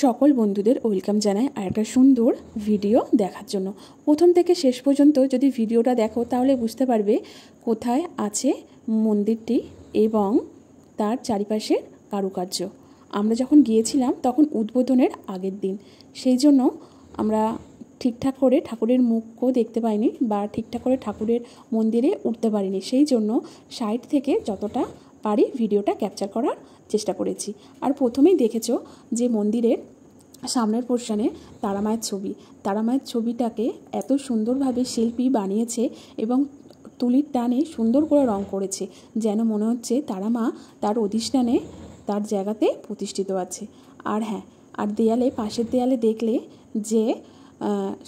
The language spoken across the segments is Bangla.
সকল বন্ধুদের ওয়েলকাম জানাই আর একটা সুন্দর ভিডিও দেখার জন্য। প্রথম থেকে শেষ পর্যন্ত যদি ভিডিওটা দেখো তাহলে বুঝতে পারবে কোথায় আছে মন্দিরটি এবং তার চারিপাশের কারুকার্য। আমরা যখন গিয়েছিলাম তখন উদ্বোধনের আগের দিন, সেই জন্য আমরা ঠিকঠাক করে ঠাকুরের মুখও দেখতে পাইনি বা ঠিকঠাক করে ঠাকুরের মন্দিরে উঠতে পারিনি। সেই জন্য সাইড থেকে যতটা পারি ভিডিওটা ক্যাপচার করার চেষ্টা করেছি। আর প্রথমেই দেখেছো যে মন্দিরের সামনের পোর্শনে তারামায়ের ছবি। তারামায়ের ছবিটাকে এত সুন্দরভাবে শিল্পী বানিয়েছে এবং তুলির টানে সুন্দর করে রং করেছে, যেন মনে হচ্ছে তারামা তার অধিষ্ঠানে তার জায়গাতে প্রতিষ্ঠিত আছে। আর হ্যাঁ, আর দেয়ালে, পাশের দেয়ালে দেখলে যে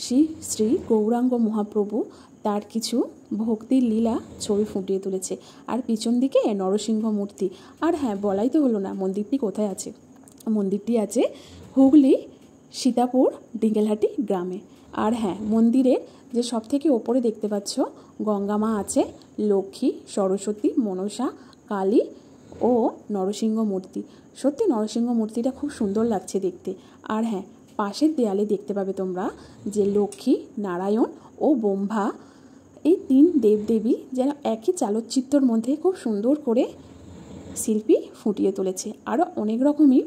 শ্রী শ্রী গৌরাঙ্গ মহাপ্রভু তার কিছু ভক্তির লীলা ছবি ফুটিয়ে তুলেছে। আর পিছন দিকে নরসিংহ মূর্তি। আর হ্যাঁ, বলাই তো হলো না মন্দিরটি কোথায় আছে। মন্দিরটি আছে হুগলি সীতাপুর ডিঙ্গেলহাটি গ্রামে। আর হ্যাঁ, মন্দিরের যে সব থেকে ওপরে দেখতে পাচ্ছ গঙ্গা মা আছে, লক্ষ্মী, সরস্বতী, মনসা, কালী ও নরসিংহ মূর্তি। সত্যি নরসিংহ মূর্তিটা খুব সুন্দর লাগছে দেখতে। আর হ্যাঁ, পাশের দেয়ালে দেখতে পাবে তোমরা যে লক্ষ্মী, নারায়ণ ও ব্রহ্মা, এই তিন দেবদেবী যেন একই চালচিত্রর মধ্যে খুব সুন্দর করে শিল্পী ফুটিয়ে তুলেছে। আরও অনেক রকমই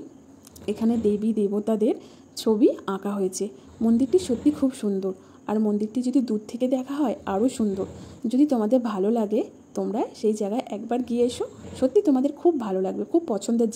এখানে দেবী দেবতাদের ছবি আঁকা হয়েছে। মন্দিরটি সত্যি খুব সুন্দর। আর মন্দিরটি যদি দূর থেকে দেখা হয় আরও সুন্দর। যদি তোমাদের ভালো লাগে তোমরা সেই জায়গায় একবার গিয়ে এসো, সত্যি তোমাদের খুব ভালো লাগবে, খুব পছন্দের।